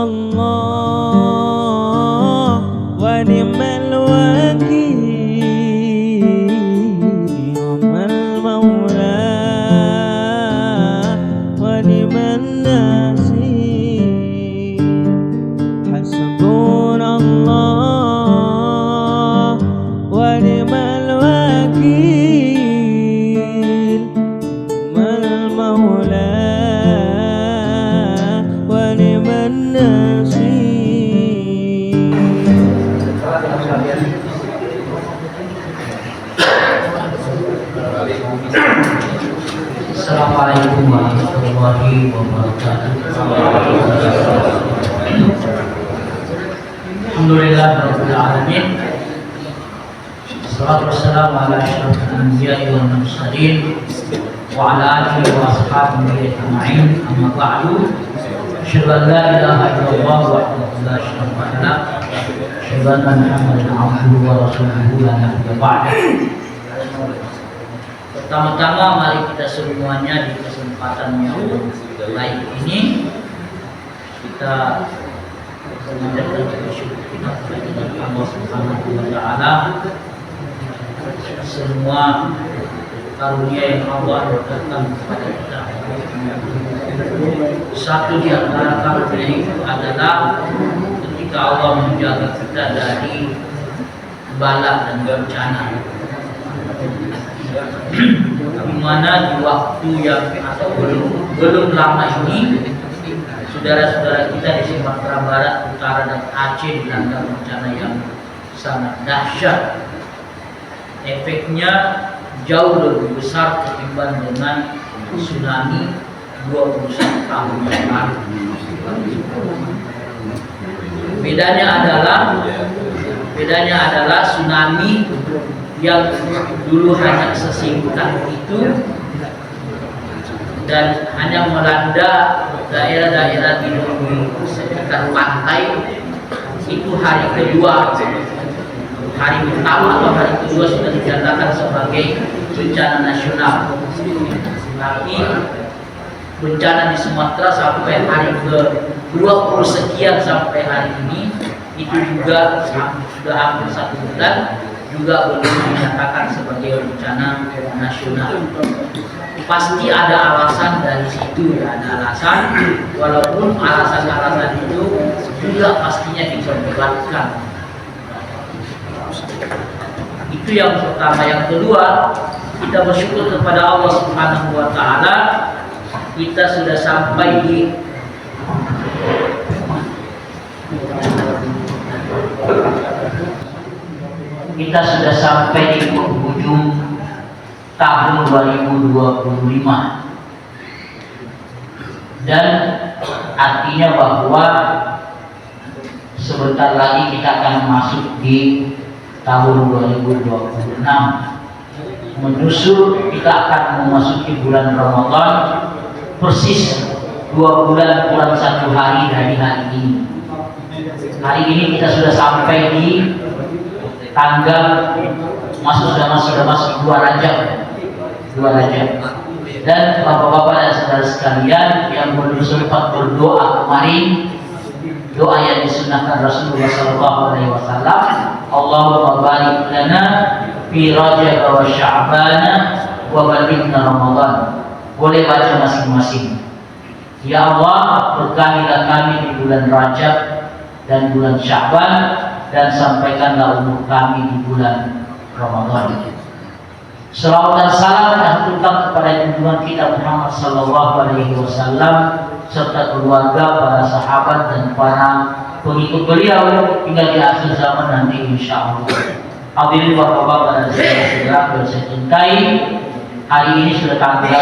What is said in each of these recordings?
Allah wa ni'mal wakil, ni'mal maula wa ni'man nasir. Hasbunallah wa ni'mal wakil, ni'mal maula wa ni'man nasir. Assalamualaikum warahmatullahi wabarakatuh. Alhamdulillah rabbil alamin. Wassalatu wassalamu ala asyrafil anbiya'i wal mursalin wa ala alihi wa ashabihi ajma'in. Amma ba'du. Asyhadu an la ilaha illallah wahdahu la syarika lah. Asyhadu anna Muhammadan abduhu wa rasuluhu la nabiyya ba'dahu. Pertama-tama mari kita semuanya di kesempatan yang baik ini kita mengucapkan bersyukur kita kepada Allah Subhanahu wa taala. Semua karunia yang Allah berikan kepada kita. Satu di antara karunia itu adalah ketika Allah menjaga kita dari bala dan bencana. Di mana di waktu yang atau belum lama ini saudara-saudara kita di Sumatera Barat, Utara dan Aceh dilanda bencana yang sangat dahsyat. Efeknya jauh lebih besar ketimbang dengan tsunami 21 tahun yang lalu. Bedanya adalah tsunami yang dulu hanya sesingkat itu dan hanya melanda daerah-daerah di sekitar pantai, itu hari kedua. Hari pertama atau hari kedua sudah dinyatakan sebagai bencana nasional. Tapi bencana di Sumatera sampai hari ke-20 sekian sampai hari ini itu juga sudah hampir 1 bulan juga belum dinyatakan sebagai bencana nasional. Pasti ada alasan dari situ, ya, ada alasan, walaupun alasan-alasan itu juga pastinya diperdebatkan. Itu yang pertama. Yang kedua, kita bersyukur kepada Allah Subhanahu wa taala, kita sudah sampai di penghujung tahun 2025, dan artinya bahwa sebentar lagi kita akan masuk di tahun 2026. Menyusul kita akan memasuki bulan Ramadan, persis 2 bulan kurang 1 hari dari hari ini. Hari ini kita sudah sampai di tanggal sudah masuk 2 Rajab. Dan bapak-bapak dan saudara sekalian yang belum sempat berdoa kemarin, doa yang disunahkan Rasulullah SAW, Allahumma barik lana fi Rajab wa Sya'ban wa balighna Ramadan. Boleh baca masing-masing. Ya Allah, berkahilah kami di bulan Rajab dan bulan Sya'ban, dan sampaikanlah umur kami di bulan Ramadan. Salawat dan salam terutama kepada junjungan kita Muhammad sallallahu alaihi wasallam serta keluarga, para sahabat dan para pengikut beliau hingga di akhir zaman nanti insyaallah. Hadirin bapak-bapak dan saudara-saudara yang saya cintai, hari ini sudah tanggal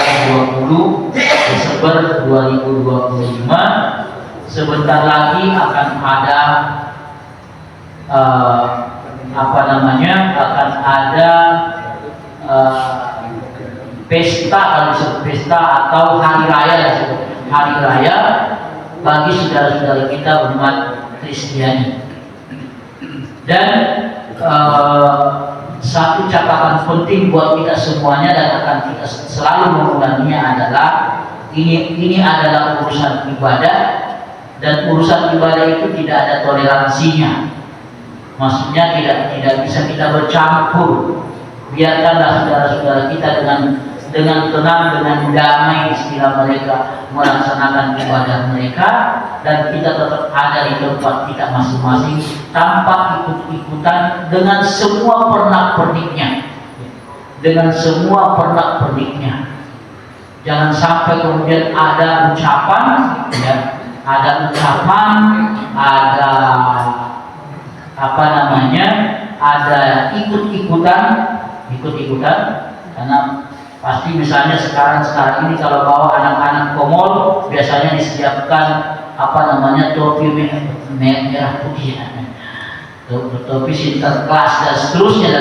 20 Desember 2025. Sebentar lagi akan ada pesta atau hari raya bagi saudara-saudara kita umat Kristiani. Dan satu catatan penting buat kita semuanya dan akan kita selalu mengulanginya adalah ini adalah urusan ibadah dan urusan ibadah itu tidak ada toleransinya. Maksudnya tidak bisa kita bercampur. Biarkanlah saudara-saudara kita dengan tenang, dengan damai istilah mereka melaksanakan ibadah mereka, dan kita tetap ada di tempat kita masing-masing tanpa ikut-ikutan dengan semua pernak-perniknya. Dengan semua pernak-perniknya. Jangan sampai kemudian ada ucapan, ya, ada ada ikut-ikutan, karena pasti misalnya sekarang ini kalau bawa anak-anak ke mall biasanya disediakan topi merah putih, topi sinterklas dan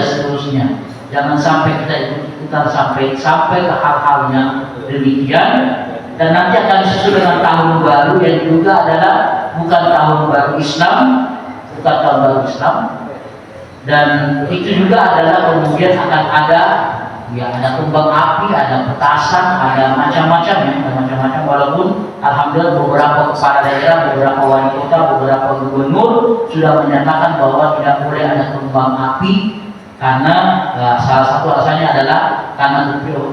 seterusnya. Jangan sampai kita ikut-ikutan sampai ke hal-hal yang demikian, dan nanti akan disusul dengan tahun baru yang juga adalah bukan tahun baru Islam, dan itu juga adalah kemudian akan ada kembang api, ada petasan, ada macam-macam, walaupun alhamdulillah beberapa kepala daerah, beberapa wali kota, beberapa gubernur sudah menyatakan bahwa tidak boleh ada kembang api, karena salah satu alasannya adalah karena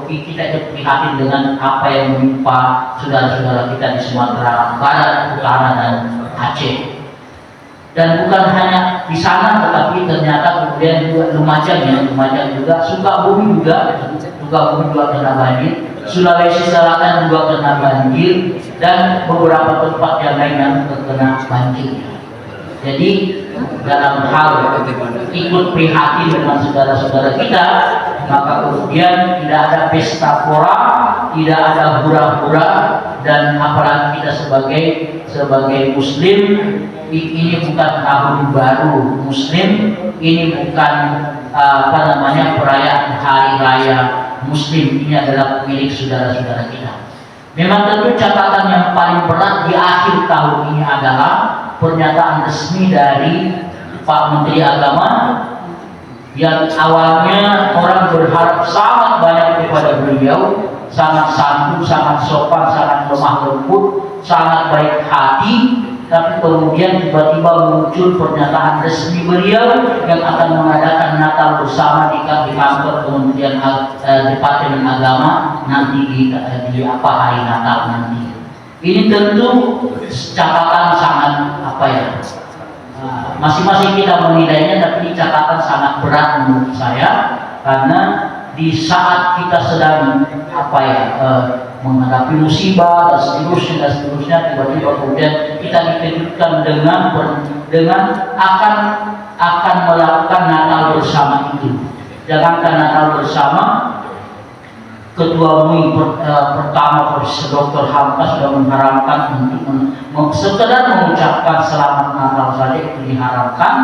kita itu prihatin dengan apa yang menimpa saudara-saudara kita di Sumatera Barat, Utara, dan Aceh. Dan bukan hanya di sana, tetapi ternyata kemudian juga Lumajang juga, Sukabumi juga kena banjir, Sulawesi Selatan juga kena banjir, dan beberapa tempat yang lain yang terkena banjir. Jadi dalam hal ikut prihatin dengan saudara-saudara kita, maka kemudian tidak ada pesta pora, tidak ada hura-hura, dan apalagi kita sebagai Muslim, ini bukan tahun baru Muslim, ini bukan perayaan hari raya Muslim, ini adalah milik saudara-saudara kita. Memang tentu catatan yang paling berat di akhir tahun ini adalah pernyataan resmi dari Pak Menteri Agama, yang awalnya orang berharap sangat banyak kepada beliau, sangat santun, sangat sopan, sangat lemah lembut, sangat baik hati, tapi kemudian tiba-tiba muncul pernyataan resmi beliau yang akan mengadakan Natal bersama di kantor Kementerian Departemen Agama nanti di hari Natal nanti. Ini tentu catatan sangat masing-masing kita menilainya, tapi catatan sangat berat menurut saya, karena di saat kita sedang menghadapi musibah dan seterusnya, tiba-tiba kemudian kita dikejutkan dengan akan melakukan Natal bersama itu. Jangankan Natal bersama, Ketua MUI pertama Profesor Dr. Hamka sudah mengharamkan untuk sekedar mengucapkan selamat Natal saja itu diharamkan,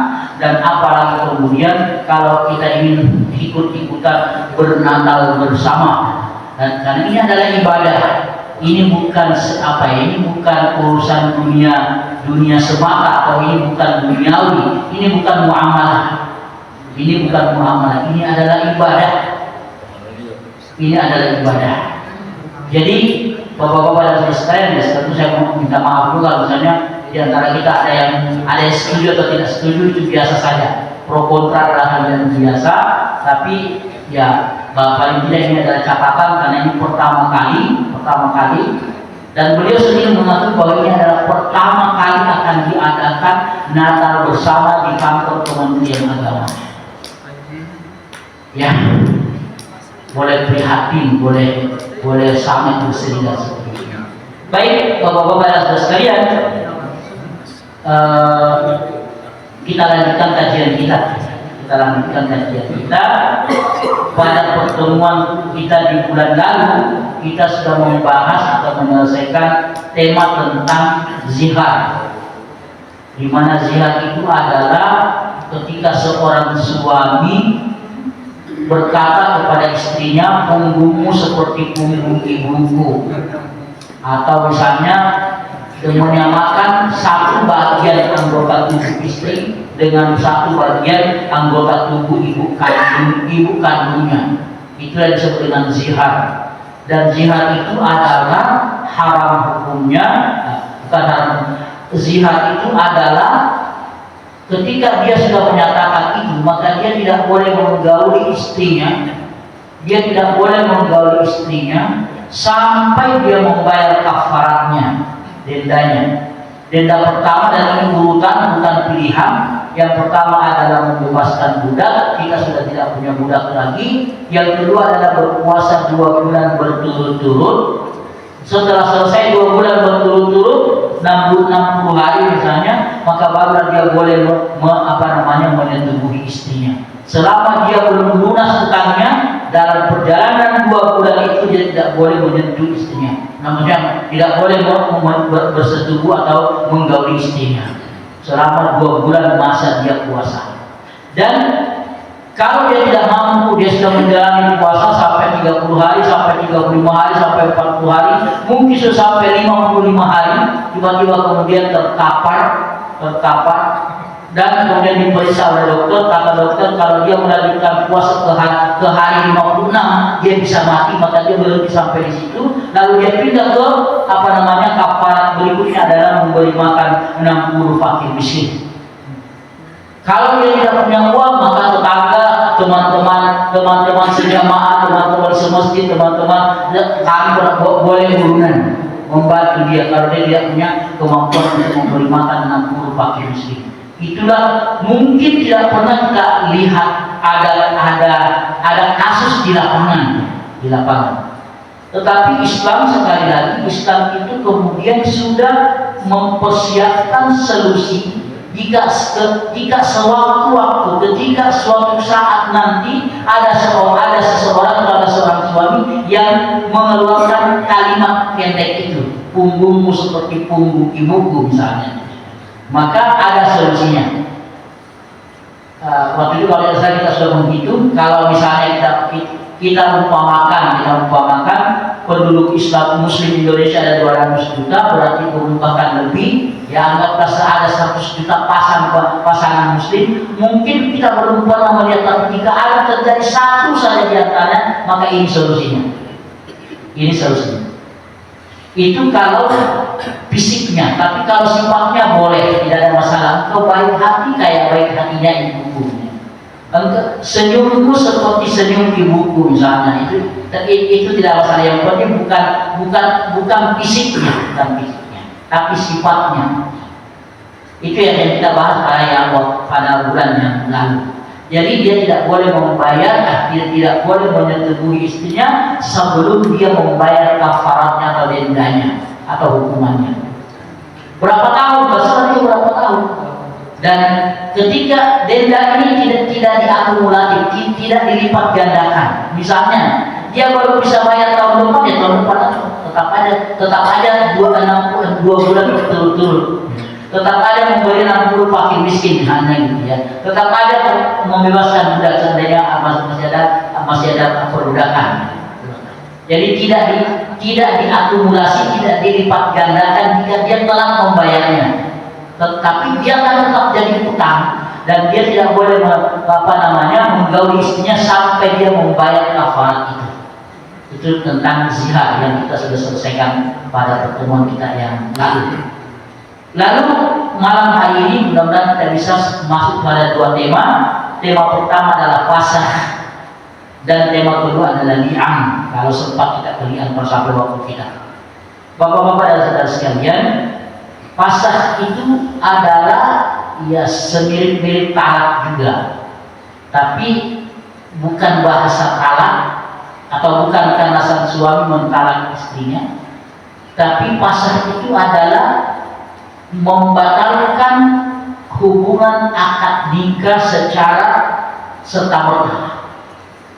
dan apalagi kemudian kalau kita ingin ikut-ikutan bernatal bersama. Dan karena ini adalah ibadah, ini bukan urusan dunia semata, atau ini bukan duniawi, ini bukan muamalah, ini adalah ibadah. Jadi bapak-bapak dan saudara sekalian, tentu saya mau minta maaf dulu kalau misalnya di antara kita ada yang setuju atau tidak setuju, itu biasa saja. Pro kontra adalah hal yang biasa, tapi ya paling tidak ini adalah catatan, karena ini pertama kali, dan beliau sendiri mengaku bahwa ini adalah pertama kali akan diadakan Natal bersama di kantor Kementerian Agama. Ya, boleh prihatin, boleh sangat bersedih dan seterusnya. Baik, bapak-bapak dan saudara sekalian, kita lanjutkan kajian kita. Pada pertemuan kita di bulan lalu, kita sudah membahas atau menyelesaikan tema tentang zihar, di mana zihar itu adalah ketika seorang suami berkata kepada istrinya, punggungmu seperti punggung ibuku, atau misalnya menyamakan satu bagian anggota tubuh istri dengan satu bagian anggota tubuh ibu kandungnya. Itu yang disebut dengan zihar. Dan zihar itu adalah haram hukumnya, bukan haram, zihar itu adalah ketika dia sudah menyatakan itu, maka dia tidak boleh menggauli istrinya. Dia tidak boleh menggauli istrinya sampai dia membayar kafaratnya, dendanya. Denda pertama dan ini urutan, bukan pilihan. Yang pertama adalah membebaskan budak jika sudah tidak punya budak lagi. Yang kedua adalah berpuasa 2 bulan berturut-turut. Setelah selesai 2 bulan berturut-turut, 60 hari misalnya, maka baru dia boleh menyetubuhi istrinya. Selama dia belum lunas utangnya, dalam perjalanan 2 bulan itu dia tidak boleh menyentuh istrinya. Namanya tidak boleh bersetubuh atau menggauli istrinya selama 2 bulan masa dia puasa. Dan kalau dia tidak mampu, dia sudah menjalani puasa sampai 30 hari, sampai 35 hari, sampai 40 hari, mungkin sudah sampai 55 hari, tiba-tiba kemudian terkapar, dan kemudian diperiksa oleh dokter. Kata dokter, kalau dia melanjutkan puasa ke hari 56, dia bisa mati, maka dia berhenti sampai di situ. Lalu dia pindah ke kafarat berikutnya adalah memberi makan 60 fakir miskin. Kalau dia tidak punya uang, maka tetangga, teman-teman sejamaah, teman-teman semasjid, teman-teman kami boleh urunan membantu dia kalau dia tidak punya kemampuan untuk memberi makan 60 fakir miskin. Itulah mungkin tidak pernah kita lihat ada kasus di lapangan. Tetapi Islam, sekali lagi, Islam itu kemudian sudah mempersiapkan solusi jika sewaktu-waktu, ketika suatu saat nanti ada seorang suami yang mengeluarkan kalimat pendek itu, punggungmu seperti punggung ibuku misalnya, maka ada solusinya. Waktu itu kalau kita sudah menghitung, kalau misalnya kita umpamakan penduduk Islam Muslim Indonesia ada 200 juta, berarti merupakan lebih, ya anggaplah ada 100 juta pasangan Muslim. Mungkin kita belum pernah melihat, tapi jika ada terjadi satu saja di antaranya, maka ini solusinya. Itu kalau fisiknya, tapi kalau sifatnya boleh, tidak ada masalah. Engkau baik hati kayak baik hatinya ibuku. Senyumku seperti senyum ibuku misalnya, itu tidak masalah. Yang penting bukan fisiknya, tapi sifatnya. Itu yang kita bahas pada bulan yang lalu. Jadi dia tidak boleh membayar, dia tidak boleh menyetubuhi istrinya sebelum dia membayar kafaratnya atau dendanya atau hukumannya. Berapa tahun? Masalah dia berapa tahun? Dan ketika denda ini tidak diakumulatif, tidak dilipat gandakan. Misalnya dia baru bisa bayar tahun depan, ya tahun depan tetap ada 2 bulan berturut-turut. Tetap ada memberi 60 fakir miskin hanya gitu ya. Tetap ada membebaskan budak seandainya masih ada perbudakan. Jadi tidak diakumulasi, tidak dilipat gandakan jika dia telah membayarnya. Tetapi dia akan tetap jadi utang dan dia tidak boleh menggauli istrinya sampai dia membayar kafarat itu. Itu tentang zihar yang kita sudah selesaikan pada pertemuan kita yang lalu. Lalu malam hari ini mudah-mudahan kita bisa masuk pada 2 tema. Tema pertama adalah fasakh dan tema kedua adalah li'an. Kalau sempat kita li'an sampai waktu kita. Bapak-bapak dan saudara sekalian, fasakh itu adalah ya semirip-mirip talak juga, tapi bukan bahasa talak atau bukan karena sang suami mentalak istrinya, tapi fasakh itu adalah membatalkan hubungan akad nikah secara serta-merta.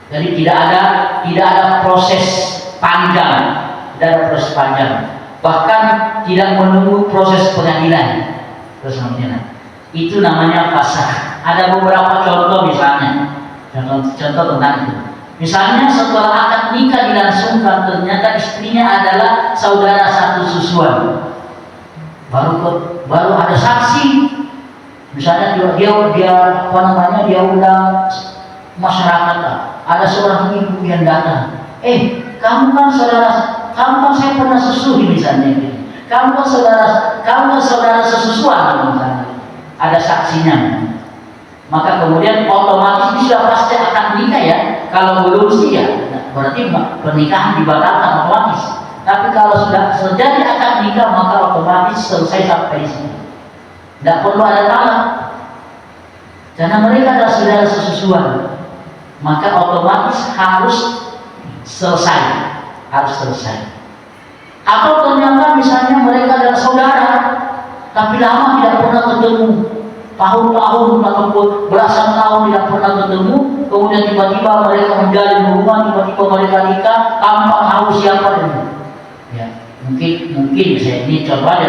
Jadi tidak ada proses panjang, bahkan tidak menunggu proses pengadilan. Itu namanya fasakh. Ada beberapa contoh, misalnya contoh tentang itu. Misalnya setelah akad nikah dilangsungkan, ternyata istrinya adalah saudara satu susuan. Baru ada saksi, misalnya dia undang masyarakat, ada seorang ibu yang datang, kamu kan saya pernah susui misalnya, kamu kan saudara pernikahan dibatalkan otomatis. Tapi kalau sudah terjadi akad nikah maka otomatis selesai sampai di sini. Tidak perlu ada talak. Karena mereka adalah saudara sesusuan, maka otomatis harus selesai, harus selesai. Atau ternyata misalnya mereka adalah saudara, tapi lama tidak pernah ketemu, tahun-tahun ataupun belasan tahun tidak pernah ketemu, kemudian tiba-tiba mereka menjalin hubungan, tiba-tiba mereka nikah tanpa tahu siapa ini. Ya, mungkin misalnya ini contoh aja,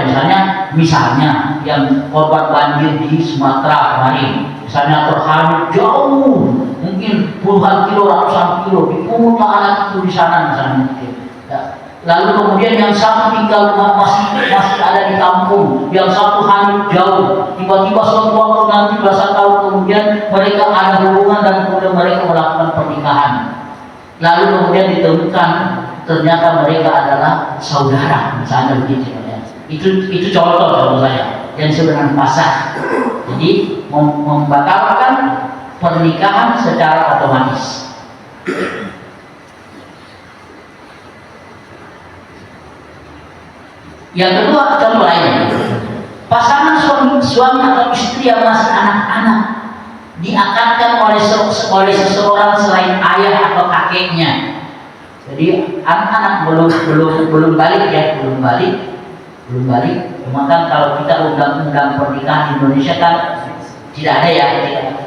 misalnya yang korban banjir di Sumatera kemarin, misalnya terhamil jauh, mungkin puluhan kilo, ratusan kilo, dipungut anak itu di sana misalnya. Ya. Lalu kemudian yang satu tinggal masih ada di kampung, yang satu hamil jauh. Tiba-tiba suatu waktu nanti belasan tahun kemudian mereka ada hubungan dan kemudian mereka melakukan pernikahan. Lalu kemudian ditemukan ternyata mereka adalah saudara, misalnya begitu. Ya. Itu contoh saya yang sebenarnya pasah. Jadi membatalkan pernikahan secara otomatis. Yang kedua, contoh lain, pasangan suami atau istri yang masih anak-anak diakadkan oleh seseorang selain ayah atau kakeknya. Jadi anak-anak belum balik ya, belum balik. Maka kalau kita undang-undang pernikahan di Indonesia kan tidak ada ya,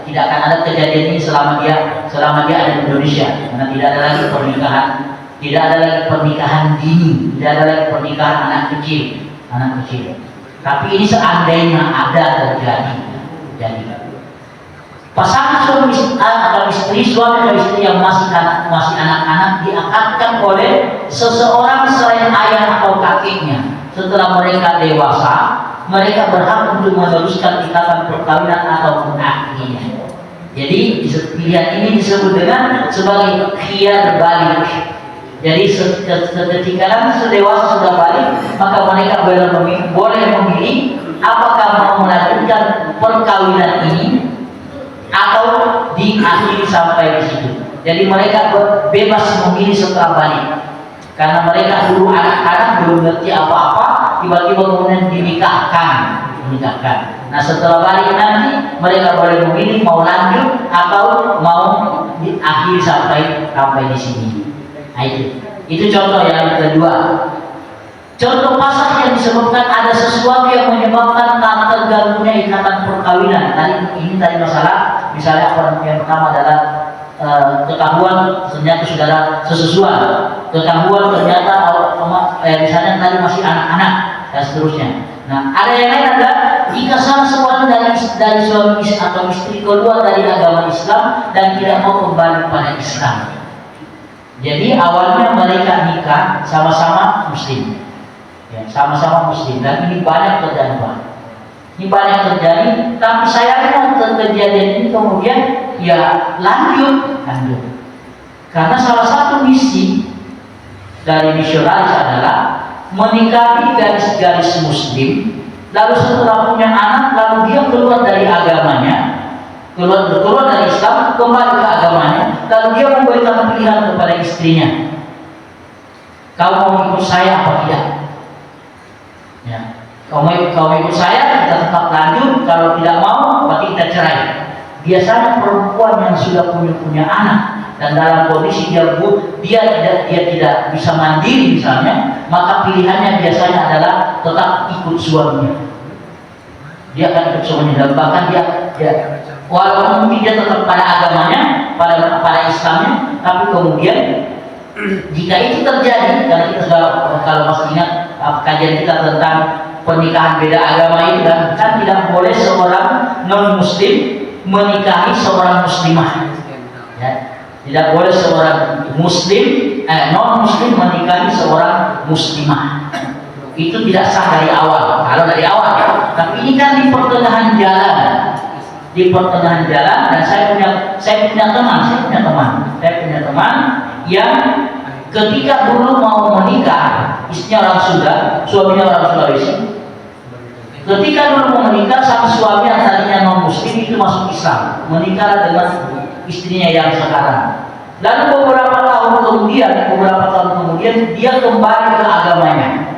tidak akan ada kejadian ini selama dia ada di Indonesia, karena tidak ada lagi pernikahan. Tidak ada lagi pernikahan dini, tidak ada lagi pernikahan anak kecil. Tapi ini seandainya ada terjadi. Pasangan suami atau istri yang masih anak-anak diakadkan oleh seseorang selain ayah atau kakeknya. Setelah mereka dewasa, mereka berhak untuk meneruskan ikatan perkawinan ataupun akdinya. Jadi pilihan ini disebut dengan sebagai khiyar balik. Jadi ketika nanti sudah dewasa, sudah balik, maka mereka boleh memilih apakah mau melanjutkan perkawinan ini atau diakhiri sampai di situ. Jadi mereka bebas memilih setelah balik, karena mereka dulu anak-anak belum ngerti apa-apa, tiba-tiba kemudian dinikahkan. Nah setelah balik nanti mereka boleh memilih mau lanjut atau mau diakhiri sampai di sini. Nah, itu contoh yang kedua. Contoh pasal yang disebutkan ada sesuatu yang menyebabkan tak terganggunya ikatan perkawinan. Tadi masalah, misalnya yang pertama adalah ketahuan ternyata saudara sesusuan, ketahuan ternyata misalnya tadi masih anak-anak dan seterusnya. Nah, ada yang lain adalah jika salah seorang dari suami atau istri keluar dari agama Islam dan tidak mau kembali pada Islam. Jadi awalnya mereka nikah sama-sama muslim, ya, sama-sama muslim, dan ini banyak terjadi, tapi sayangnya kejadian ini kemudian ya lanjut, karena salah satu misi dari misionaris adalah menikahi gadis-gadis muslim, lalu setelah punya anak, lalu dia keluar dari agamanya, keluar dari Islam, kembali ke agamanya, lalu dia memberikan pilihan kepada istrinya, kau mau ikut saya apa tidak? Ya, kau ikut saya, kita tetap lanjut, kalau tidak mau, berarti kita cerai. Biasanya perempuan yang sudah punya anak dan dalam kondisi dia tidak bisa mandiri misalnya, maka pilihannya biasanya adalah tetap ikut suaminya. Dia akan ikut suaminya, dan bahkan dia walaupun mungkin dia tetap pada agamanya, pada Islamnya, tapi kemudian jika itu terjadi, karena kita sudah, kalau masih ingat kajian kita tentang pernikahan beda agama itu, kan tidak boleh seorang non muslim menikahi seorang muslimah, ya. Tidak boleh seorang muslim non muslim menikahi seorang muslimah. Itu tidak sah dari awal, kalau dari awal. Tapi ini kan di pertengahan jalan, dan saya punya teman yang ketika dulu mau menikah, istrinya orang Sunda, suaminya orang Sulawesi. Ketika dulu mau menikah, sang suami yang tadinya non muslim itu masuk Islam, menikah dengan istrinya yang sekarang. Lalu beberapa tahun kemudian dia kembali ke agamanya.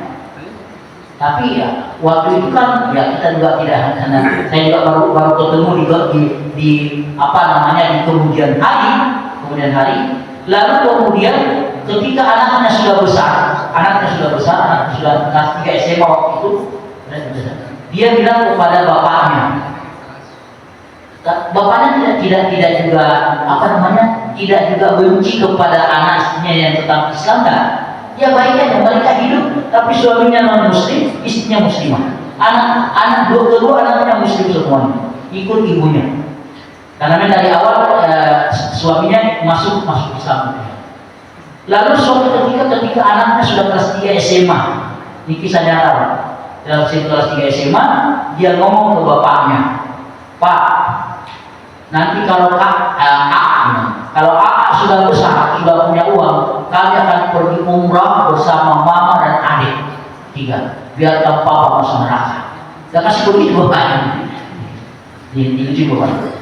Tapi ya waktu itu kan ya kita juga tidak, karena saya juga baru ketemu di apa namanya di kemudian hari. Lalu kemudian ketika anaknya sudah besar, anaknya sudah kelas 3 SMA waktu itu, dia bilang kepada bapaknya tidak juga apa namanya tidak juga benci kepada anak istrinya yang tetap Islam kan? Ya baik aja, mereka hidup tapi suaminya non muslim, istrinya muslimah. Anak kedua anaknya muslim semuanya, ikut ibunya. Karena dari awal suaminya masuk Islam. Lalu suatu ketika anaknya sudah kelas 3 SMA, ini kisah nyata. Dalam kelas 3 SMA, dia ngomong ke bapaknya, Pak, nanti kalau AA sudah besar, sudah punya uang, kami akan pergi umrah bersama mama dan adik 3, biar papa masuk neraka. Dia kasih begitu bapaknya. Ini bapak.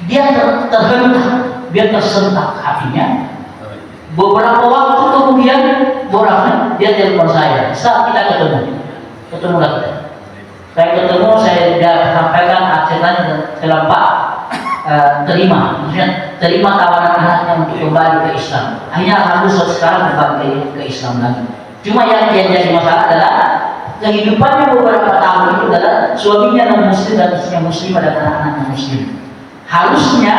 Dia terhentak, dia tersentak hatinya. Beberapa waktu kemudian dia telepon saya. Saat kita ketemu lagi. Saya sampaikan ceritanya dalam Pak terima tawaran anaknya untuk kembali ke Islam. Akhirnya alhamdulillah sekarang kembali ke Islam lagi. Cuma yang jadi masalah adalah kehidupannya beberapa tahun itu adalah suaminya non muslim dan istrinya muslim dan anak-anaknya muslim. Harusnya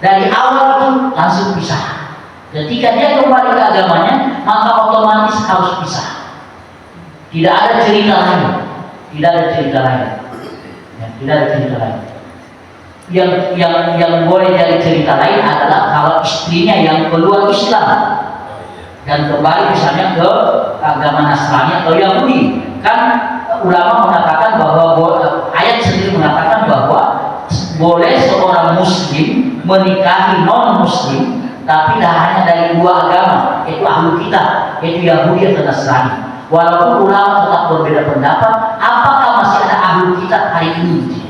dari awal itu langsung pisah. Ketika dia kembali ke agamanya, maka otomatis harus pisah. Tidak ada cerita lain. Yang boleh jadi cerita lain adalah kalau istrinya yang keluar Islam dan kembali misalnya ke agama Nasrani atau Yahudi. Kan ulama mengatakan bahwa ayat sendiri mengatakan bahwa boleh seorang muslim menikahi non muslim, tapi dah hanya dari 2 agama, yaitu ahlu kitab, yaitu Yahudi atau Nasrani. Walaupun ulama tetap berbeda pendapat, apakah masih ada ahlu kitab hari ini?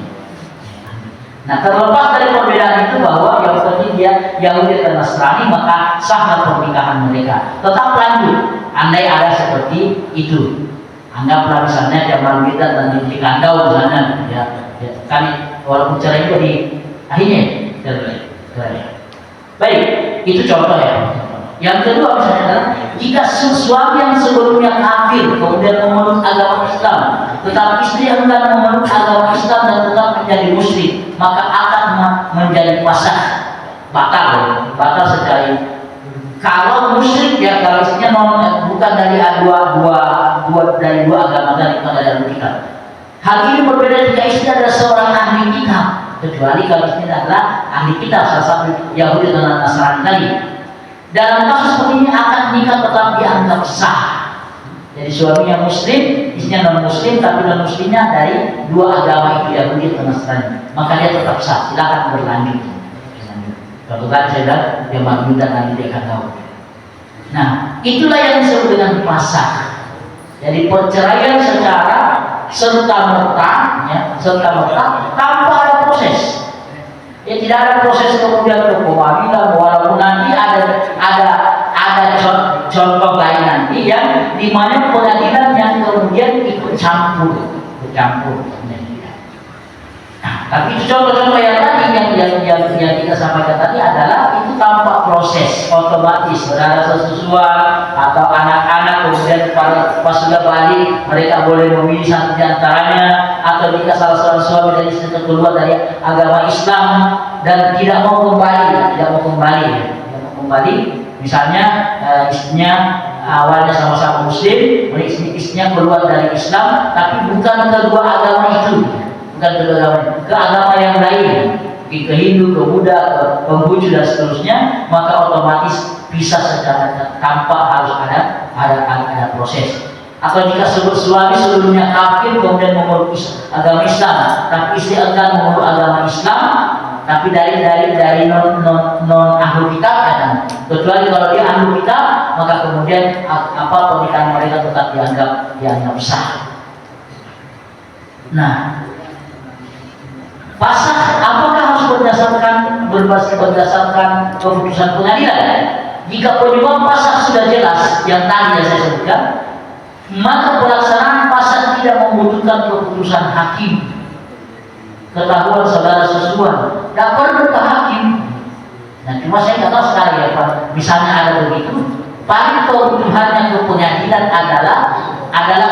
Nah, terlepas dari perbedaan itu bahwa yang penting dia Yahudi atau Nasrani, maka sahlah pernikahan mereka. Tetap lanjut, andai ada seperti itu. Anggaplah misalnya Jamal Bidan dan Binti Kandau misalnya, ya kan walaupun cerai itu di akhirnya cerai. Baik, itu contoh ya. Yang kedua misalnya adalah jika suami yang sebelumnya kafir kemudian memeluk agama Islam, tetapi istri yang enggan memeluk agama Islam dan tetap menjadi muslim, maka akan menjadi fasakh, batal secara ini. Kalau musyrik ya, kalau istrinya bukan dari dua agama dan bukan dari kitab. Hal ini berbeda jika istri adalah seorang ahli kitab, kecuali kalau istrinya adalah ahli kitab, salah satu Yahudi dan Nasrani tadi. Dalam kasus seperti ini akad nikah tetap dianggap sah. Jadi suaminya muslim, istrinya non muslim, tapi non muslimnya dari 2 agama itu Yahudi dan Nasrani, maka dia tetap sah. Silakan berlanjut. Kalau tadi saya bilang dia maju dan nanti dia akan tahu. Nah, itulah yang disebut dengan fasakh. Jadi perceraian secara serta-merta tanpa ada proses. Ya tidak ada proses kemudian ke pengadilan, walaupun nanti ada contoh lain nanti yang dimana pengadilan yang kemudian ikut campur. Nah, tapi contoh-contoh yang tadi yang kita sampaikan tadi adalah itu tanpa proses, otomatis saudara sesusuan atau anak-anak kemudian pas sudah balik mereka boleh memilih satu di antaranya, atau jika salah seorang suami dan istri keluar dari agama Islam dan tidak mau kembali, misalnya istrinya awalnya sama-sama muslim, istrinya keluar dari Islam tapi bukan kedua agama itu, ke agama yang lain, ke Hindu, ke Buddha, ke Konghucu dan seterusnya, maka otomatis bisa secara tanpa harus ada proses. Atau jika suami sebelumnya kafir kemudian memeluk agama Islam, tapi istri enggan memeluk agama Islam, tapi dari non ahlu kitab kan, kecuali kalau dia ahlu kitab, maka kemudian pernikahan mereka tetap dianggap sah. Nah, fasakh apakah harus berdasarkan berdasarkan keputusan pengadilan. Jika penyebab pasar sudah jelas yang tadi saya sebutkan, maka pelaksanaan pasar tidak membutuhkan keputusan hakim. Ketahuan saudara sesuatu, tidak perlu ke hakim. Nah, cuma saya nggak tahu sekarang ya Pak. Misalnya ada begitu, paling kebutuhannya ke pengadilan adalah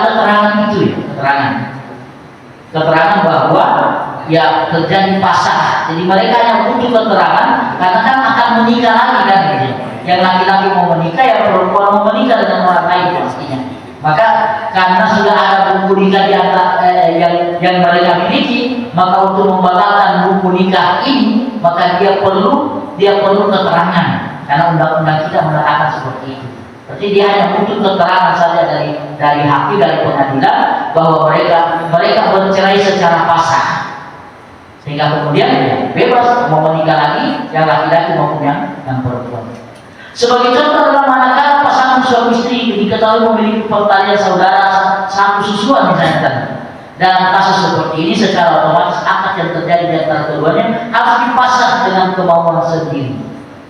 keterangan itu ya, keterangan bahwa ya terjadi pasar. Jadi mereka yang butuh keterangan karena kan akan menikah lagi kan gitu. Yang laki-laki mau menikah, ya perempuan mau menikah dengan orang lain pastinya. Maka karena sudah ada buku nikah yang mereka miliki, maka untuk membatalkan buku nikah ini, maka dia perlu keterangan. Karena undang-undang kita mengatakan seperti itu. Berarti dia hanya butuh keterangan saja dari hakim, dari pengadilan bahwa mereka bercerai secara pasrah, sehingga kemudian ya, bebas mau menikah lagi yang laki-laki maupun yang perempuan. Sebagai contoh dalam manakala pasangan suami istri diketahui memiliki pertalian saudara satu susuan misalnya tadi. Dalam kasus seperti ini secara otomatis akad yang terjadi di antara keduanya harus dipasang dengan kemauan sendiri.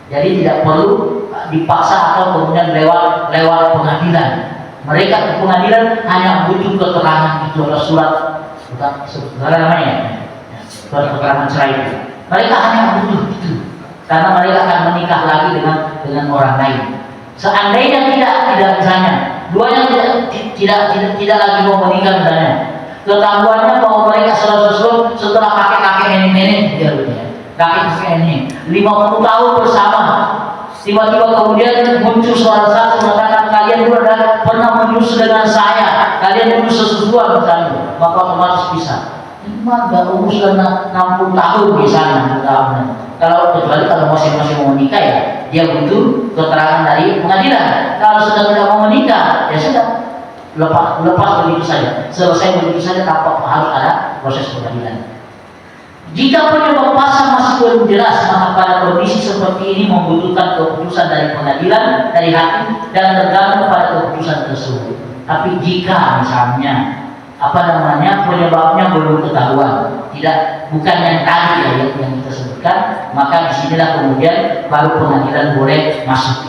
Jadi tidak perlu dipaksa atau kemudian lewat pengadilan. Mereka ke pengadilan hanya butuh keterangan itu atau surat namanya, surat keterangan cerai itu. Mereka hanya butuh itu. Karena mereka akan menikah lagi dengan orang lain. Seandainya tidak misalnya, duanya tidak lagi mau menikah misalnya, ketahuannya bahwa mereka setelah kakek nenek kakek nenek 50 tahun bersama, tiba-tiba kemudian muncul suara satu mengatakan kalian dulu pernah menyusu dengan saya, kalian dulu sesuatu misalnya, maka otomatis bisa. Cuma nggak umur sudah 60 tahun misalnya, kalau kecuali kalau masih mau menikah ya dia butuh keterangan dari pengadilan. Kalau sudah tidak mau menikah ya sudah lepas begitu saja, selesai begitu saja tanpa harus ada proses pengadilan. Jika penyebab pasar masih belum jelas, maka pada kondisi seperti ini membutuhkan keputusan dari pengadilan, dari hakim, dan tergantung pada keputusan tersebut. Tapi jika misalnya penyebabnya belum ketahuan, bukan yang tadi yang kita sebutkan, maka disinilah kemudian baru pengadilan boleh masuk.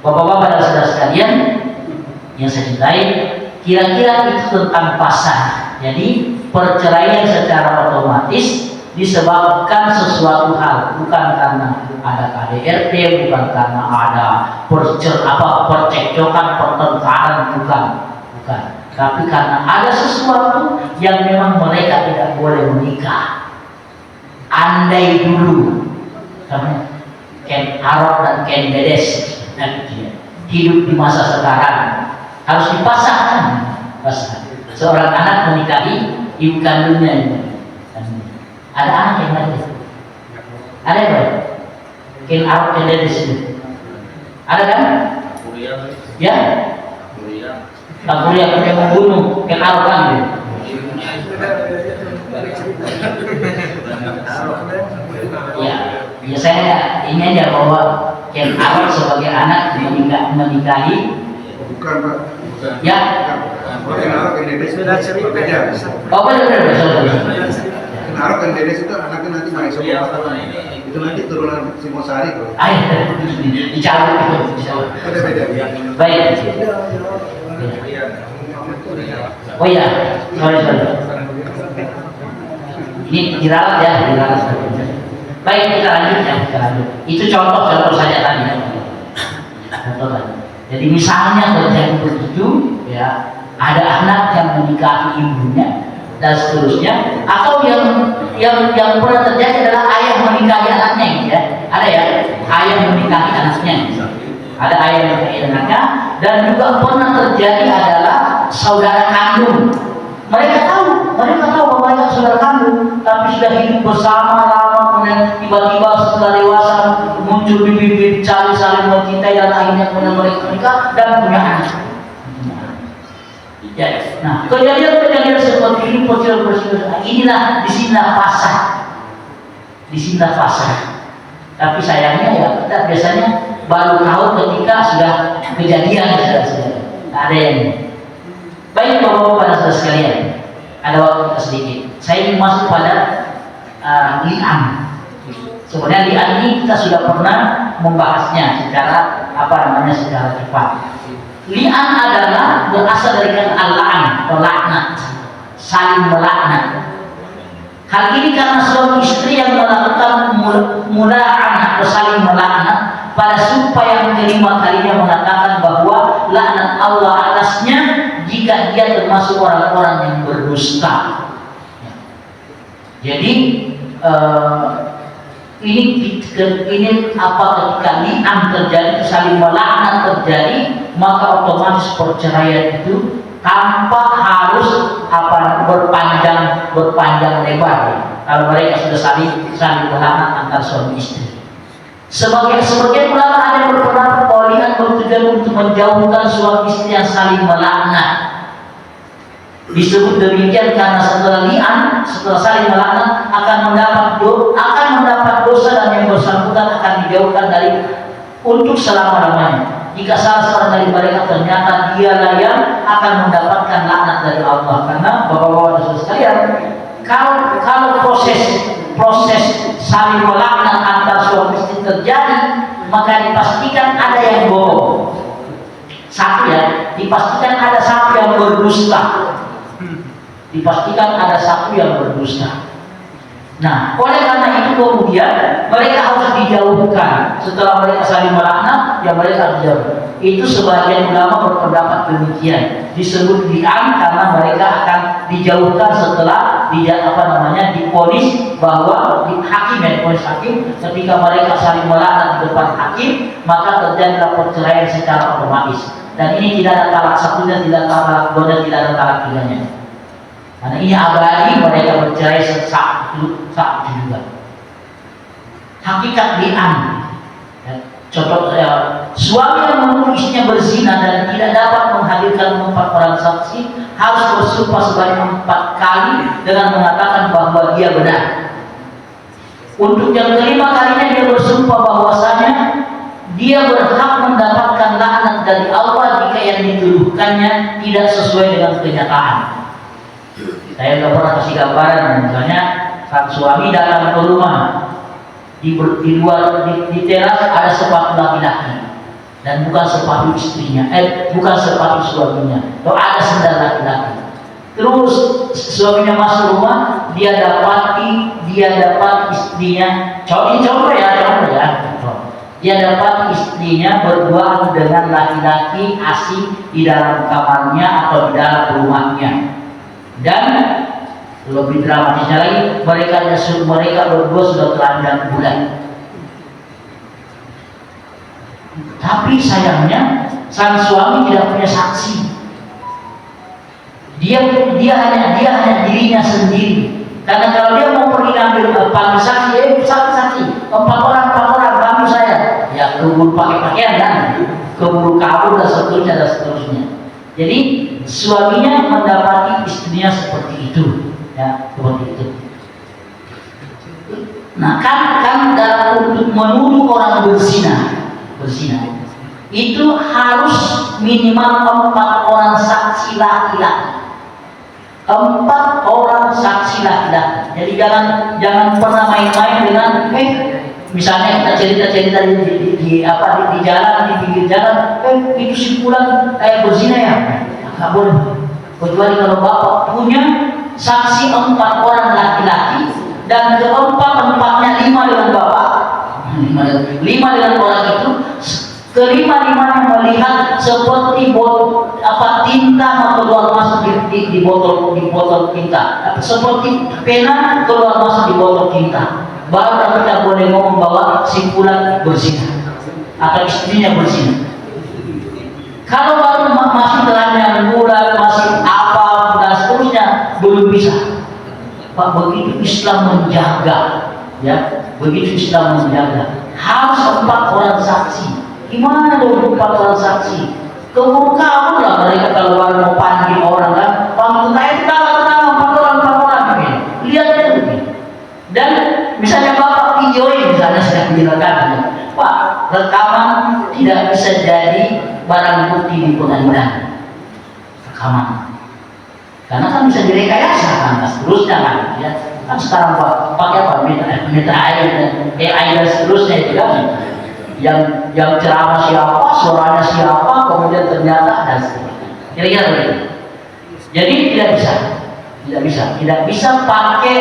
Bapak-bapak dan saudara sekalian yang saya cintai, kira-kira itu tentang pasar. Jadi perceraian secara otomatis disebabkan sesuatu hal, bukan karena ada KDRT, bukan karena ada percekcokan, pertengkaran, bukan. Tapi karena ada sesuatu yang memang mereka tidak boleh menikah. Andai dulu Ken Arok dan Ken Dedes hidup di masa sekarang, harus dipasangkan seorang anak menikahi ibu kandungnya. Ada anak yang lain, ada apa? Ken Arok, Ken Dedes itu ada kan? Ya, tak kuliah pakai membunuh, Ken Arok kan gitu. Ya saya ini aja bahwa Ken Arok sebagai anak menikahi. Bukan Pak. Ya. Ken Arok Ken Dedes sudah berbeda. Oh benar. Ken Arok Ken Dedes itu anaknya nanti Maisa itu nanti turunan Simosari kok. Dicabut itu. Beda. Baik. Oh iya, sorry. Ini diralat ya. Baik, kita lanjut. Itu contoh saja tadi. Jadi misalnya terjadi begitu, ya, ada anak yang menikahi ibunya dan seterusnya, atau yang pernah terjadi adalah ayah menikahi anaknya, ya. Ada ya, ayah menikahi anaknya. Ada ayah yang menikahi anaknya, dan juga pernah terjadi adalah saudara kandung. Mereka tahu bahwa mereka saudara kandung, tapi sudah hidup bersama lama, kemudian tiba-tiba setelah dewasa muncul bibit-bibit saling mencintai, dan akhirnya kemudian mereka menikah dan punya anak. Ya, nah kejadian seperti ini inilah disinilah pasar. Tapi sayangnya ya kita biasanya baru tahu ketika sudah kejadian sudah. Ada yang baik bapak-bapak dan saudara sekalian, ada waktu kita sedikit. Saya ingin masuk pada li'an. Sebenarnya li'an ini kita sudah pernah membahasnya secara secara cepat. Li'an adalah berasal dari kata al-la'an, melaknat, saling melaknat. Hal ini karena suami istri yang melakukan mula'an atau saling melaknat pada sumpah yang kelima kalinya mengatakan bahwa laknat Allah atasnya jika dia termasuk orang-orang yang berdusta. Jadi ini ketika li'an terjadi, saling melaknat terjadi, maka otomatis perceraian itu tanpa harus berpanjang lebar. Kalau mereka sudah saling melaknat antar suami istri. Sebagian ulama ada yang berpendapat bahwa li'an bertujuan untuk menjauhkan suami istri yang saling melaknat. Disebut demikian karena setelah li'an, setelah saling melaknat akan mendapat dosa dan yang bersangkutan akan dijauhkan dari untuk selama-lamanya. Jika salah seorang dari mereka ternyata dialah yang akan mendapatkan laknat dari Allah. Karena bapak-bapak dan saudara sekalian, kalau proses saling melaknat antar suami istri terjadi, maka dipastikan ada yang bohong. Satu ya, dipastikan ada satu yang berdusta. Dipastikan ada satu yang berdusta. Nah, oleh karena itu kemudian mereka harus dijauhkan. Setelah mereka saling melaknat, ya mereka harus dijauhkan. Itu sebagian ulama berpendapat demikian. Disebut li'an karena mereka akan dijauhkan setelah divonis bahwa divonis hakim ketika mereka saling melaknat di depan hakim, maka terjadilah perceraian secara otomatis. Dan ini tidak ada talak satunya, tidak ada talak duanya, tidak ada talak tiganya. Karena ini abadi, mereka bercerai saat itu juga. Hakikat li'an, contoh suami yang menuduh istrinya berzina dan tidak dapat menghadirkan 4 orang saksi harus bersumpah sebanyak 4 kali dengan mengatakan bahwa dia benar. Untuk yang kelima kalinya dia bersumpah bahwasanya dia berhak mendapatkan laknat dari Allah jika yang dituduhkannya tidak sesuai dengan kenyataan. Saya sudah pernah kasih gambaran, misalnya sang suami datang ke rumah, di teras ada sepatu laki-laki dan bukan sepatu istrinya, bukan sepatu suaminya, atau ada sendal laki-laki. Terus suaminya masuk rumah, dia dapat istrinya, contoh ya, dia dapat istrinya berduaan dengan laki-laki asing di dalam kamarnya atau di dalam rumahnya. Dan lebih dramatisnya lagi, mereka berdua sudah telanjang bulan. Tapi sayangnya sang suami tidak punya saksi. Dia hanya dirinya sendiri. Karena kalau dia mau pergi ambil panggil saksi, saksi, 4 orang bantu saya. Ya keburu pakai pakaian kan, keburu kabur dan seterusnya. Jadi suaminya mendapati istrinya seperti itu, ya seperti itu. Nah kan dalam untuk menuduh orang berzina itu harus minimal 4 orang saksi laki-laki. 4 orang saksi laki-laki. Jadi jangan pernah main-main dengan misalnya kita cerita di jalan, di pinggir jalan, itu si fulan kayak berzina ya, nggak boleh. Kecuali kalau bapak punya saksi 4 orang laki-laki dan keempat-empatnya 5 dengan bapak, 5 dengan orang itu, kelima-limanya melihat seperti tinta keluar masuk di botol tinta, seperti pena keluar masuk di botol tinta. Baru kita boleh ngomong bahwa si fulan berzina atau istrinya berzina. Kalau baru masih telanjang bulan, masih apa dan seterusnya, belum bisa. Pak, begitu Islam menjaga, ya, begitu Islam menjaga, harus 4 orang saksi. Gimana 4 orang saksi? Keburu kabur lah mereka kalau baru mau panggil orang kan, panggil tenang 4 orang, lihat itu. Dan misalnya bapak videoin, misalnya saya bilang, Pak, rekaman tidak bisa jadi barang bukti di pengadilan. Rekaman, karena kan bisa direkayasa kan, seterusnya kan, ya. Kan sekarang pakai apa? Meta AI dan seterusnya itu kan. Yang ceramah siapa, suaranya siapa, kemudian ternyata dan seterusnya. Kira-kira begitu. Jadi tidak bisa pakai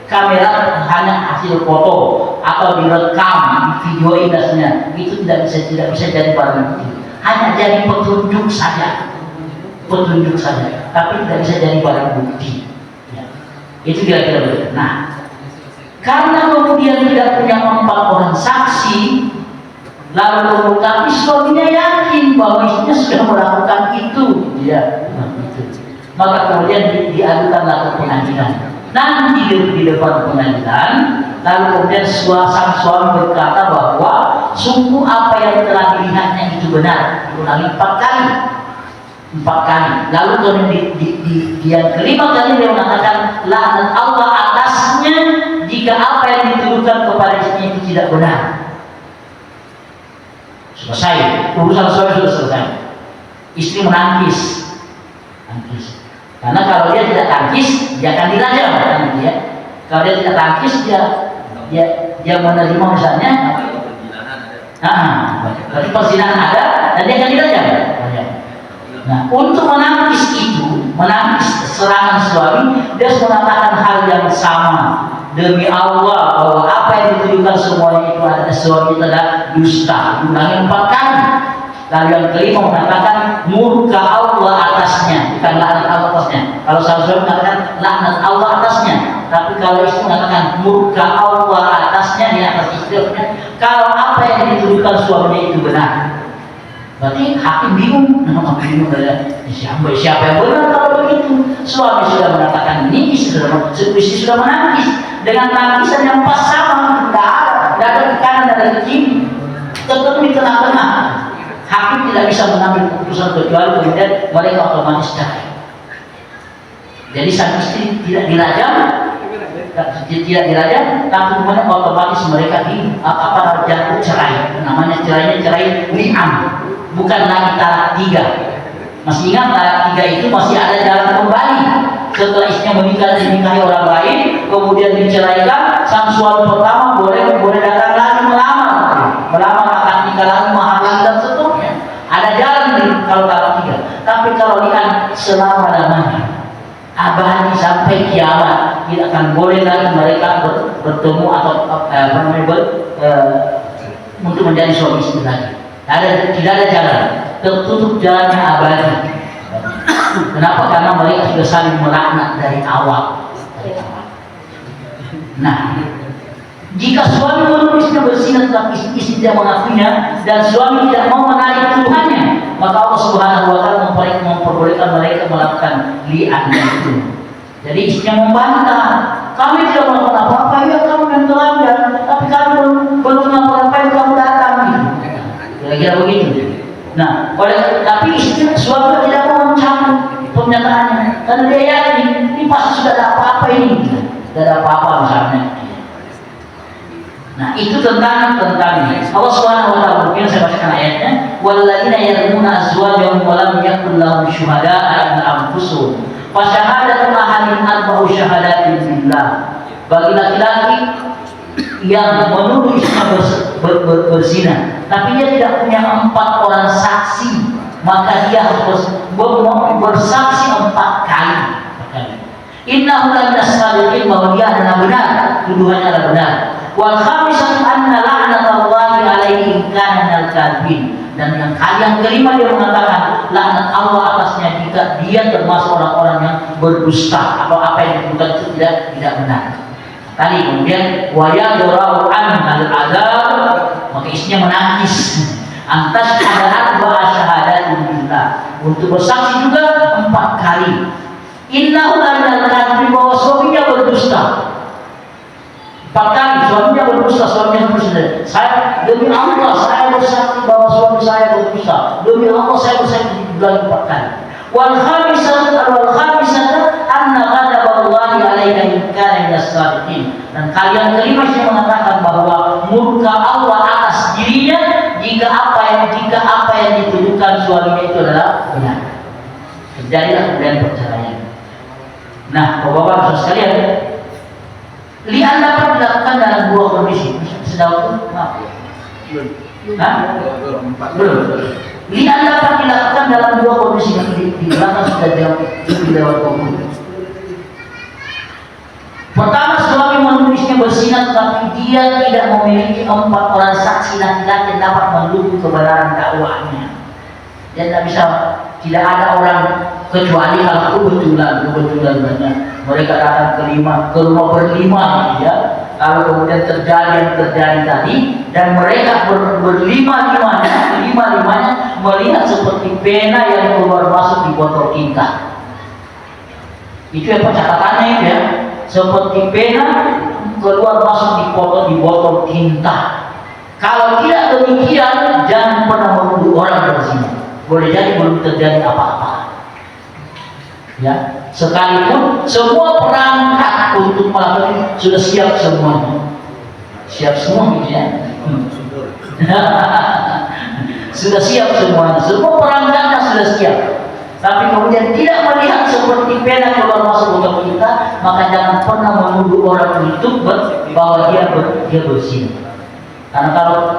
kamera hanya hasil foto atau direkam, video indasnya. Itu tidak bisa jadi barang bukti. Hanya jadi petunjuk saja, tapi tidak bisa jadi barang bukti. Ya. Itu kira-kira begitu. Nah, karena kemudian tidak punya 4 orang saksi. Lalu tapi suaminya yakin bahwa istrinya sudah melakukan itu, maka kemudian diadukanlah ke pengadilan. Nanti di depan pengadilan, lalu kemudian sang suami berkata bahwa sungguh apa yang telah dilihatnya itu benar, diulangi 4 kali. Lalu kemudian yang kelima kali dia mengatakan laknat Allah atasnya jika apa yang dituduhkan kepada istrinya itu tidak benar. Selesai, urusan suami sudah selesai. Istri menangis. Karena kalau dia tidak tangkis, dia akan dirajam, kan gitu ya. Kalau dia tidak tangkis, dia menerima misalnya. Berarti perzinahan ada dan dia akan dirajam. Nah, untuk menangkis serangan suami, dia harus mengatakan hal yang sama. Demi Allah bahwa apa yang ditujukan semuanya itu adalah suami adalah dusta. Diulangi 4 kali. Lalu yang kelima mengatakan murka Allah atasnya, bukan laknat Allah atasnya. Kalau suami mengatakan laknat Allah atasnya, tapi kalau istri mengatakan murka Allah atasnya di atas istrinya. Kalau apa yang ditujukan suaminya itu benar, berarti hakim bingung dari siapa yang benar kalau begitu. Suami sudah mengatakan ini, istri sudah menangis dengan tangisan yang pas sama, tidak ada ke kanan, tidak ada ke kiri, tetap di tengah-tengah. Hakim tidak bisa mengambil keputusan kecuali kemudian mereka otomatis cerai. Jadi sang istri tidak dirajam, tapi kemudian otomatis mereka jatuh cerai. Namanya cerainya cerai li'an, bukan lagi talak 3. Masih ingat talak 3 itu masih ada jalan kembali. Setelah istrinya dinikahi orang lain, kemudian diceraikan, sang suami pertama boleh datang lagi melamar akan nikah lagi, mahar lagi dan seterusnya. Ada jalan kalau talak 3. Tapi kalau lihat selama-lamanya, abadi sampai kiamat, tidak akan boleh lagi mereka bertemu atau untuk menjadi suami istri lagi. Tidak ada jalan, tertutup jalannya abadi. Kenapa? Karena mereka sudah saling melaknat dari awal. Nah, jika suami menuduh istrinya berzina tetapi istri tidak mengakuinya dan suami tidak mau menarik tuduhannya, maka Allah Subhanahu wa taala memperbolehkan mereka melakukan li'an itu. Jadi istrinya membantah, kami tidak melakukan apa-apa, ya kamu yang telanjang, tapi kamu belum ngapa-ngapain, kamu datang gitu. Kira-kira begitu. Nah, tapi suami tidak mau mencabut pernyataannya karena dia yakin ini pasti sudah ada apa-apa ini, tidak ada apa-apa misalnya. Nah, itu tentang ini. Allah Subhanahu wa taala berfirman, saya bacakan ayatnya, walladzina yarmuna azwajahum wa lam yakul lahum syuhada'a illa anfusuhum fa syahadatu ahadin arba'u syahadatin billah. Bagi laki-laki yang menuduh istrinya berzina, tapi dia tidak punya 4 orang saksi, maka dia harus bersaksi 4 kali. Innahu laminas shadiqin, bahwa dia adalah benar, tuduhannya adalah benar. Wal khamisatu anna la'natallahi alaihi in kana minal kadhibin, dan yang kelima dia mengatakan laknat Allah atasnya jika dia termasuk orang-orang yang berdusta atau apa yang dituduhkan itu tidak benar. Tadi kemudian waya dorau an al-adab, maka istrinya menangis antas ada 2 syahadat billah, untuk bersaksi juga 4 kali. Innahu laminan kadhibin, bahwa suaminya berdusta. 4 kali suaminya berdusta, saya demi Allah saya bersaksi bahwa suami saya berdusta, demi Allah saya bersaksi diulangi 4 kali. Wal khamisatu anna ghadaballahi alaiha in kana minas shadiqin, dan kalian kelima yang mengatakan bahwa murka Allah atas dirinya jika apa yang dituduhkan suaminya itu adalah benar. Terjadilah kemudian perceraian. Nah, Bapak-bapak sekalian, Li'an dapat dilakukan dalam dua kondisi. Sedang maaf. Hah? Belum. Li'an dapat dilakukan dalam dua kondisi yang di belakang sudah jauh lewat komputer. Pertama, suami menulisnya berzina tetapi dia tidak memiliki 4 orang saksi laki-laki yang dapat mendukung kebenaran dakwahnya. Dan tidak ada orang kecuali kalau kebetulan banyak mereka datang ke rumah berlima, ya. Kalau kemudian terjadi yang terjadi tadi dan mereka berlima-limanya melihat seperti pena yang keluar masuk di botol tinta. Itu apa catatannya itu ya? Seperti pena keluar masuk di botol tinta. Kalau tidak demikian, jangan pernah menuduh orang berzina. Boleh jadi belum terjadi apa-apa. Ya, sekalipun semua perangkat untuk melakukan sudah siap semuanya. Siap semua gitu ya. Sudah siap semuanya. Semua perangkatnya sudah siap. Tapi kemudian tidak melihat seperti pena keluar masuk botol tinta, maka jangan pernah menuduh orang itu bahwa dia berzina. Karena kalau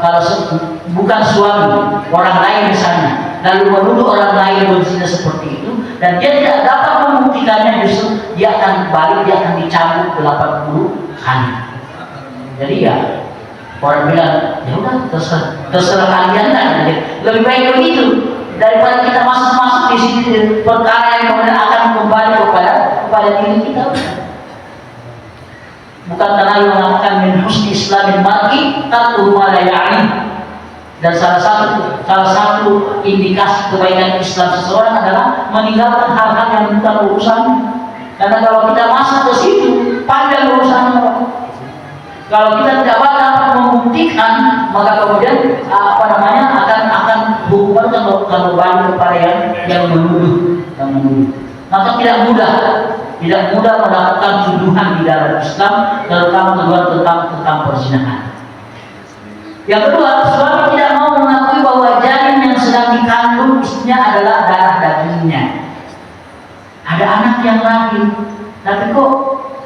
bukan suami, orang lain misalnya, lalu menuduh orang lain berzina seperti itu, dan dia tidak dapat membuktikannya, justru dia akan balik, dia akan dicambuk 80 kali. Jadi ya, orang bilang, ya udah terserah kalian kan. Lebih baik begitu daripada kita masuk di sini perkara yang kemudian akan kembali kepada diri kita. Bukan karena yang mengatakan min husni islamin mar'i tarkuhu ma la ya'ni. Dan salah satu indikasi kebaikan Islam seseorang adalah meninggalkan hal-hal yang bukan urusannya. Karena kalau kita masuk ke situ, panjang urusannya. Kalau kita tidak dapat membuktikan, maka kemudian akan hukuman kembali kepada yang menuduh. Maka tidak mudah melakukan tuduhan di dalam Islam, terutama tentang perzinahan. Yang kedua, suami tidak mau mengakui bahwa janin yang sedang dikandung istrinya adalah darah dagingnya. Ada anak yang lahir, tapi kok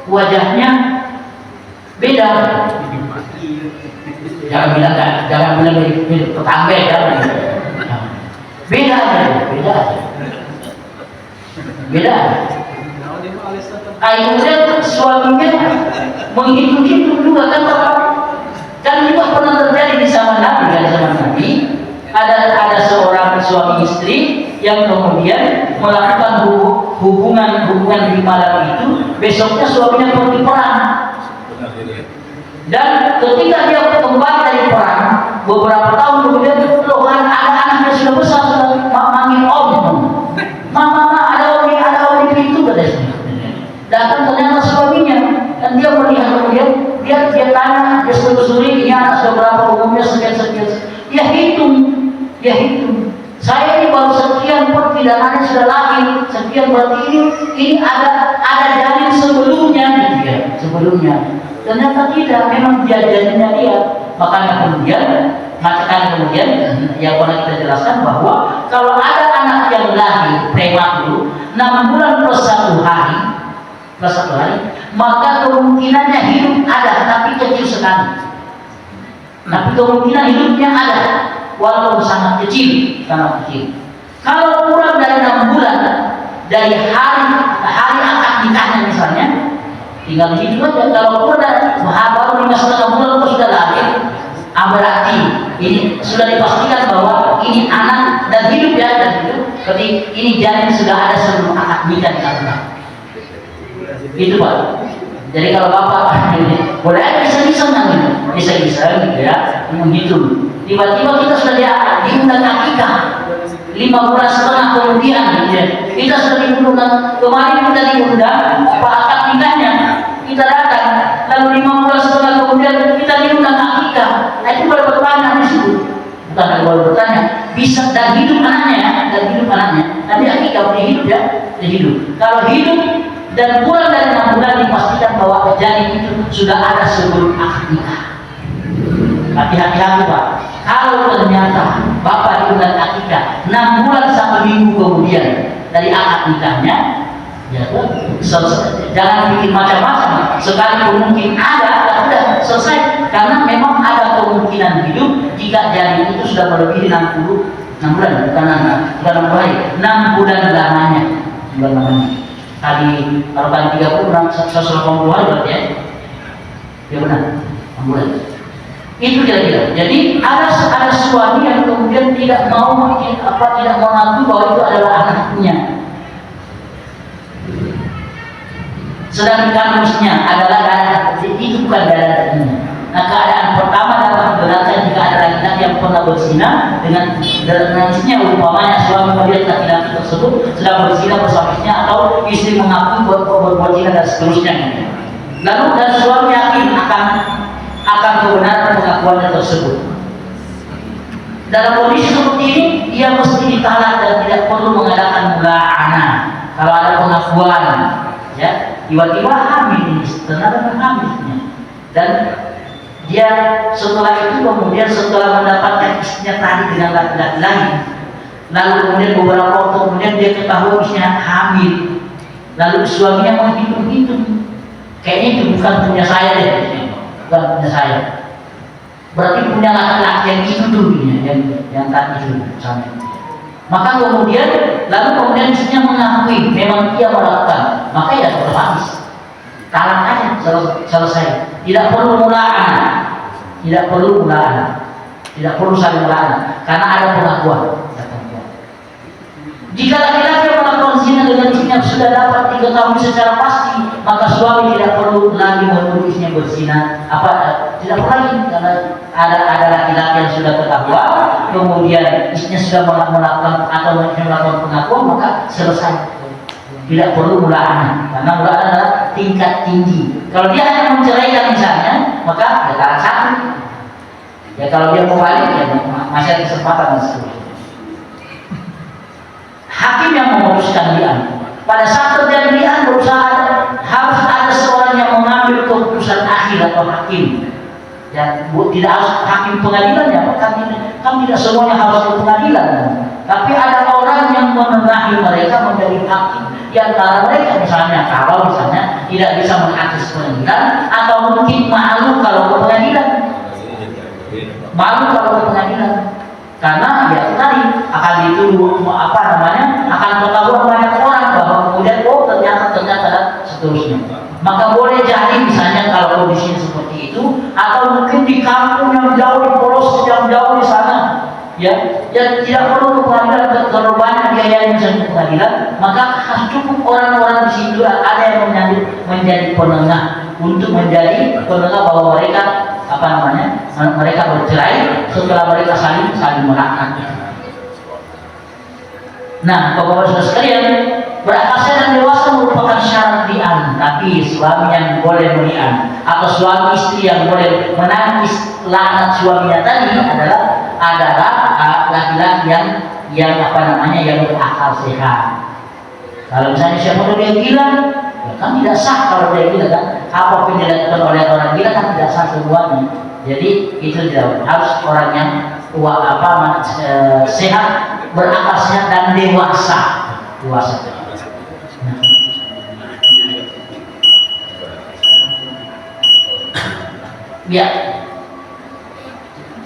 wajahnya beda. Jangan bilang tetangga ya. Beda aja. Kemudian suaminya menghitung-hitung juga kan juga pernah terjadi di zaman Nabi. Ada seorang suami istri yang kemudian melakukan hubungan di malam itu, besoknya suaminya pergi perang. Dan ketika dia kembali dari perang beberapa tahun kemudian, loh kan ada anaknya sudah besar, sudah manggil om, mama ada om itu katanya. Datang ternyata suaminya, dan dia melihat kemudian dia tanya, dia selusuri, ini anak sudah berapa umurnya, sekian. Dia hitung. Saya ini baru sekian perpidanannya sudah lahir, sekian berarti ini ada janin sebelumnya, gitu ya, sebelumnya. Ternyata tidak, memang dia janinnya dia. Makanya kemudian yang pernah kita jelaskan bahwa kalau ada anak yang lahir prematur 6 bulan plus 1 hari, maka kemungkinannya hidup ada, tapi kecil sekali. Tapi kemungkinan hidupnya ada, walaupun sangat kecil. Kalau kurang dari 6 bulan dari hari akad nikahnya misalnya, tinggal hidup aja. Kalau kurang baru 5,5 bulan itu sudah lahir, berarti ini sudah dipastikan bahwa ini anak dan hidup ya, berarti ini janin sudah ada sebelum akad nikah dilakukan. Itu Pak. Jadi kalau bapak boleh aja bisa-bisa gitu ya, menghitung. Tiba-tiba kita sudah diundang akikah 5 bulan setengah kemudian gitu ya. Kita sudah diundang, kemarin kita diundang akad nikahnya, kita datang, lalu 5 bulan setengah kemudian kita diundang akikah. Nah itu boleh bertanya di situ. Bukan boleh bertanya, bisa dan hidup anaknya, nanti akikah boleh hidup ya, hidup. Kalau hidup dan kurang dari 6 bulan dipastikan bahwa janin itu sudah ada sebelum akad nikah. Hati-hati Pak. Kalau ternyata bapak diundang akikah 6 bulan 1 minggu kemudian dari akad nikahnya, Ya, jangan bikin macam-macam. Sekalipun mungkin ada, ya udah selesai. Karena memang ada kemungkinan hidup jika janin itu sudah melebihi 6 bulan, bukan 6 bulan, 6 bulan lamanya. Tadi kalau kali 30, 180 hari berarti ya. Ya benar, 6 bulan. Itu kira-kira. Jadi ada suami yang kemudian tidak mau tidak mengakui bahwa itu adalah anaknya. Sedangkan harusnya adalah darah itu bukan darah dagingnya. Nah, keadaan pertama dapat dibenarkan jika ada laki-laki yang pernah berzina dengan istrinya, umpamanya suami melihat laki-laki tersebut sedang berzina bersama istrinya atau istri mengakui berbuat zina dan seterusnya. Lalu dan suami yakin akan kebenaran pengakuannya tersebut. Dalam kondisi seperti ini, dia mesti ditalak dan tidak perlu mengadakan mula'anah. Kalau ada pengakuan, ya, tiba-tiba hamil, ternyata hamilnya, dan dia setelah itu kemudian setelah mendapatkan istrinya tadi dengan laki-laki lain, lalu kemudian beberapa waktu kemudian dia ketahui istrinya hamil, lalu suaminya menghitung-hitung, kayaknya itu bukan punya saya deh, bukan punya saya, berarti punya laki-laki yang itu dulunya, yang tadi itu sama. Maka kemudian istrinya mengakui memang dia melakukan, maka ya otomatis talak aja, selesai. Tidak perlu mula'anah, tidak perlu saling mula'anah, karena ada pengakuan. Jika laki-laki yang melakukan zina dengan istrinya sudah dapat diketahui secara pasti, maka suami tidak perlu lagi menuduh istrinya berzina. Tidak perlu lagi, karena ada laki-laki yang sudah ketahuan, kemudian istrinya sudah melakukan atau melakukan pengakuan, maka selesai. Tidak perlu mula'anah, karena mula'anah adalah tingkat tinggi. Kalau dia hanya menceraikan misalnya, maka ya talak satu. Ya kalau dia mau balik, ya masih ada kesempatan dan seterusnya. Hakim yang memutuskan li'an. Pada saat terjadi li'an harus ada seorang yang mengambil keputusan akhir atau hakim. Ya, tidak harus hakim pengadilan ya, kan tidak semuanya harus ke pengadilan. Tapi ada orang yang menengahi mereka menjadi hakim. Di antara mereka misalnya tidak bisa mengakses pengadilan atau mungkin malu kalau ke pengadilan. Karena ya tadi akan dituduh akan ketahuan banyak orang bahwa kemudian ternyata dan seterusnya. Maka boleh jadi misalnya kalau kondisinya seperti itu, atau mungkin di kampung yang jauh, di polos yang jauh di sana, ya tidak perlu ke pengadilan, terlalu banyak biayanya misalnya ke pengadilan, maka cukup orang-orang di situ ada yang menjadi penengah untuk menjadi penengah bahwa mereka mereka bercerai setelah mereka saling melaknat. Nah, bapak-bapak sekalian, berakal dan dewasa merupakan syarat li'an, tapi suami yang boleh meli'an atau suami istri yang boleh menangis laknat suaminya tadi adalah laki-laki yang berakal sehat. Kalau misalnya siapa dia gila, ya kan tidak sah kalau dia gila kan. Apapun yang dilakukan oleh orang gila kan tidak sah semuanya. Jadi itu tidak harus orang yang sehat, berakal sehat dan dewasa. Ya,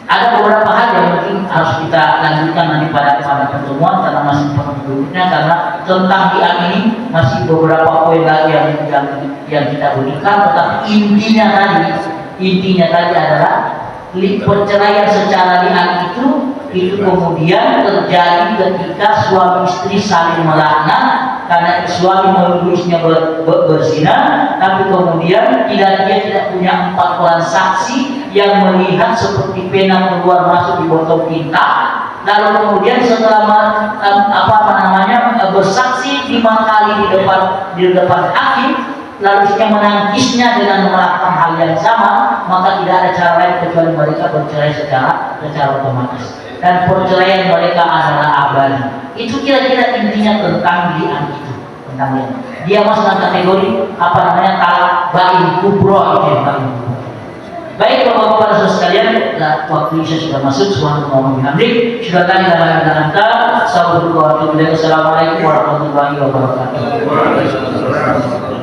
ada beberapa hal yang mungkin harus kita lanjutkan nanti pada pertemuan karena masih penduduknya, karena tentang li'an ini masih beberapa poin lagi yang kita berikan, tetapi intinya tadi adalah perceraian secara li'an itu kemudian terjadi ketika suami istri saling melaknat karena suami menuduh istrinya berzina, tapi kemudian dia tidak punya 4 orang saksi yang melihat seperti pena keluar masuk di botol tinta, lalu kemudian setelah bersaksi 5 kali di depan hakim, lalu istrinya menangisnya dengan melakukan hal yang sama, maka tidak ada cara lain kecuali mereka bercerai secara otomatis. Dan perceraian mereka adalah abadi. Itu kira-kira intinya tentang li'an itu. Dia masuk dalam kategori talak bain kubro, itu yang paling kubro. Baik bapak-bapak dan sekalian, waktu Isya sudah masuk. Subhanallah bihamdik. Sudah tadi dalam anta. Assalamualaikum warahmatullahi wabarakatuh. Waalaikumsalam.